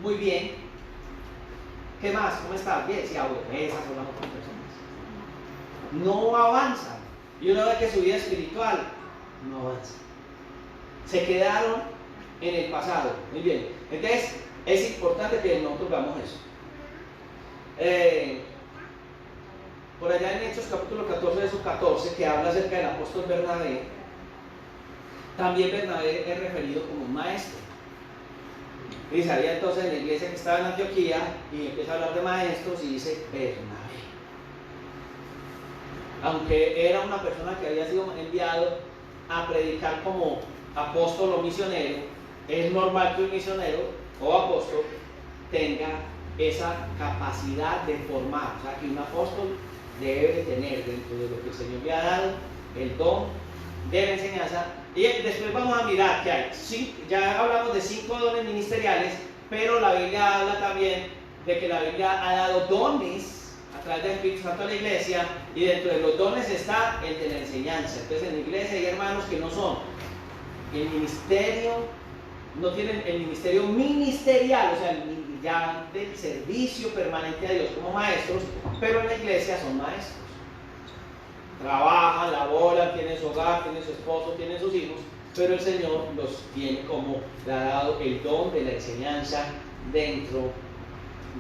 muy bien. ¿Qué más? ¿Cómo estás? Bien, sí, bueno, esas son las otras personas. No avanzan. Y uno ve que su vida espiritual no avanza. Se quedaron en el pasado. Muy bien. Entonces, es importante que nosotros veamos eso. Por allá en Hechos capítulo 14, verso 14, que habla acerca del apóstol Bernabé, también Bernabé es referido como un maestro. Y salía entonces en la iglesia que estaba en Antioquía y empieza a hablar de maestros y dice Bernabé. Aunque era una persona que había sido enviado a predicar como apóstol o misionero, es normal que un misionero o apóstol tenga esa capacidad de formar, o sea que un apóstol debe de tener dentro de lo que el Señor le ha dado el don de la enseñanza. Y después vamos a mirar que hay, sí, ya hablamos de 5 dones ministeriales, pero la Biblia habla también de que la Biblia ha dado dones a través del Espíritu Santo a la iglesia, y dentro de los dones está el de la enseñanza. Entonces en la iglesia hay hermanos que no son el ministerio, no tienen el ministerio ministerial, o sea, ya del servicio permanente a Dios como maestros, pero en la iglesia son maestros. Trabajan, laboran, tienen su hogar, tienen su esposo, tienen sus hijos, pero el Señor los tiene como le ha dado el don de la enseñanza dentro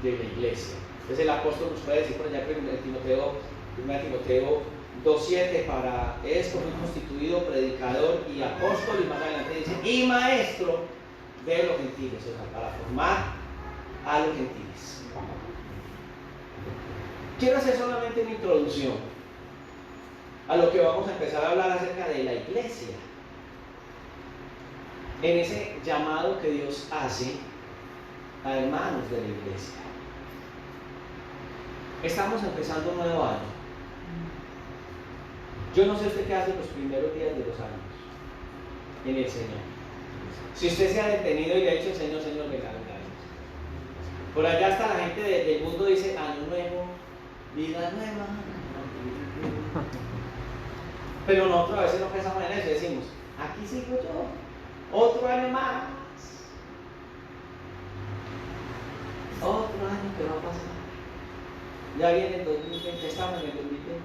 de la iglesia. Entonces el apóstol nos puede decir por allá en Timoteo 2:7, para esto fui constituido predicador y apóstol, y más adelante dice, y maestro de los gentiles, o sea, para formar a los gentiles. Quiero hacer solamente una introducción a lo que vamos a empezar a hablar acerca de la iglesia. en ese llamado que Dios hace a hermanos de la iglesia. Estamos empezando un nuevo año. Yo no sé usted qué hace los primeros días de los años en el Señor. Si usted se ha detenido y le ha dicho al Señor, Señor, regálame. Por allá hasta la gente del mundo dice año nuevo, vida nueva. Pero nosotros a veces no pensamos en eso y decimos, aquí sigo yo, otro año más. Otro año que va a pasar. Ya viene el 2020, estamos en el 2021.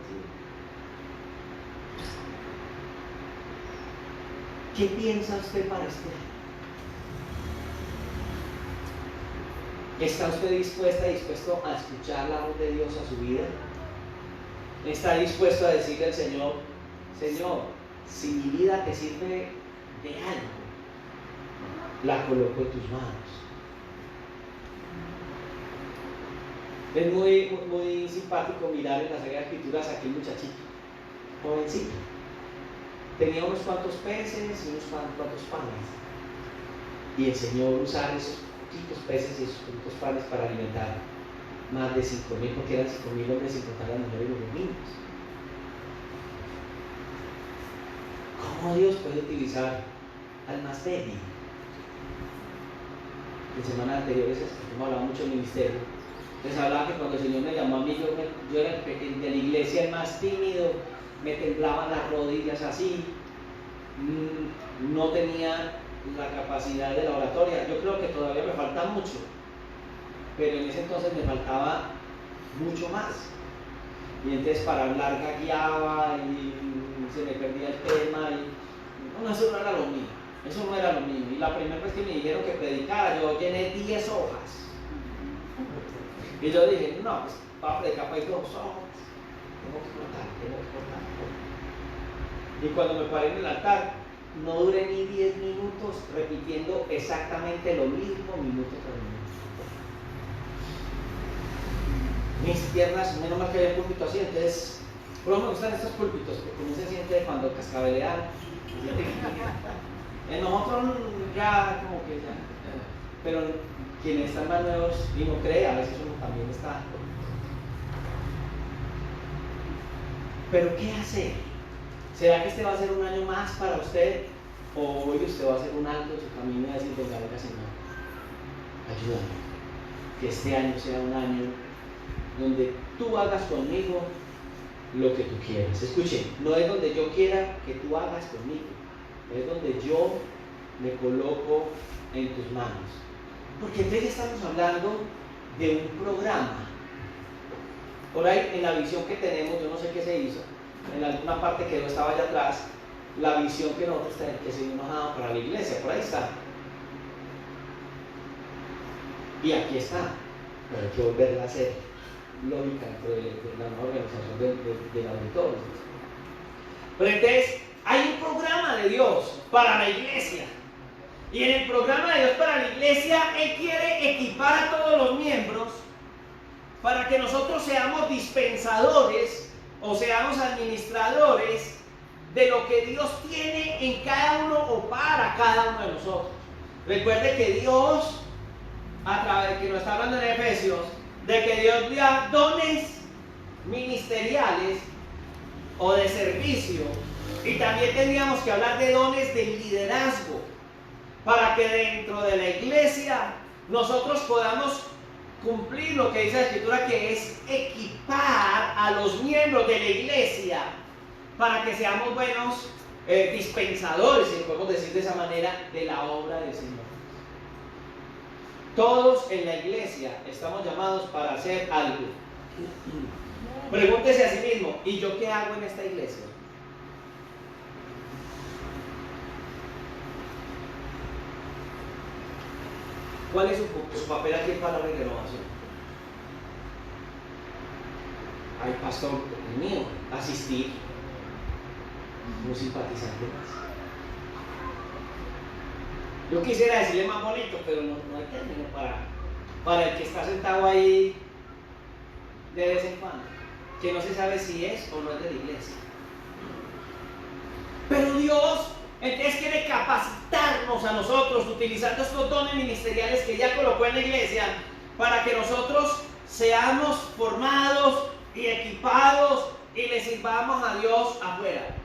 ¿Qué piensa usted para este año? ¿Está usted dispuesto a escuchar la voz de Dios a su vida? ¿Está dispuesto a decirle al Señor, Señor, si mi vida te sirve de algo, la coloco en tus manos? Es muy simpático mirar en las Sagradas Escrituras a aquel muchachito, jovencito. Tenía unos cuantos peces y unos cuantos panes. Y el Señor usaba esos poquitos peces y esos poquitos panes para alimentar más de 5,000, porque eran 5,000 hombres sin contar las mujeres y los niños. ¿Cómo Dios puede utilizar al más débil? En semanas anteriores hemos hablado mucho del ministerio. Les hablaba que cuando el Señor me llamó a mí, yo era el de la iglesia el más tímido, me temblaban las rodillas así, no tenía la capacidad de la oratoria. Yo creo que todavía me falta mucho, pero en ese entonces me faltaba mucho más. Y entonces para hablar gagueaba y se me perdía el tema. Y, no, eso no era lo mío. Eso no era lo mío. Y la primera vez que me dijeron que predicara, yo llené 10 hojas. Y yo dije, no, pues para predicar para 2 hojas. Tengo que cortar. Y cuando me paré en el altar, no duré ni 10 minutos repitiendo exactamente lo mismo minuto tras minuto. Mis piernas, menos mal que había púlpito así, entonces, por lo menos me gustan estos púlpitos, porque uno se siente cuando cascabelean. En nosotros ya como que ya, pero quienes están más nuevos y no cree, a veces uno también está. Pero ¿qué hacer? ¿Será que este va a ser un año más para usted? ¿O hoy usted va a hacer un alto en su camino y decir, venga, Señor, ayúdame, que este año sea un año donde tú hagas conmigo lo que tú quieras? Escuche, no es donde yo quiera que tú hagas conmigo, es donde yo me coloco en tus manos. Porque entonces estamos hablando de un programa. Por ahí en la visión que tenemos, yo no sé qué se hizo, en alguna parte que no estaba allá atrás, la visión que nosotros tenemos, que se nos ha dado para la iglesia, por ahí está. Y aquí está, pero hay que volverla a hacer lógica dentro de la nueva organización del auditorio. Pero entonces, hay un programa de Dios para la iglesia. Y en el programa de Dios para la iglesia, Él quiere equipar a todos los miembros para que nosotros seamos dispensadores o seamos administradores de lo que Dios tiene en cada uno o para cada uno de nosotros. Recuerde que Dios, a través de que nos está hablando en Efesios, de que Dios da dones ministeriales o de servicio, y también tendríamos que hablar de dones de liderazgo, para que dentro de la iglesia nosotros podamos cumplir lo que dice la Escritura, que es equipar a los miembros de la iglesia para que seamos buenos dispensadores, si podemos decir de esa manera, de la obra del Señor. Todos en la iglesia estamos llamados para hacer algo. Pregúntese a sí mismo, ¿y yo qué hago en esta iglesia? ¿Cuál es su papel aquí en Palabra y Renovación? Ay, pastor, el mío, asistir, un simpatizante más. Yo quisiera decirle más bonito, pero no hay término para el que está sentado ahí de vez en cuando, que no se sabe si es o no es de la iglesia. Pero Dios, Entonces quiere capacitarnos a nosotros utilizando estos dones ministeriales que ya colocó en la iglesia para que nosotros seamos formados y equipados y le sirvamos a Dios afuera.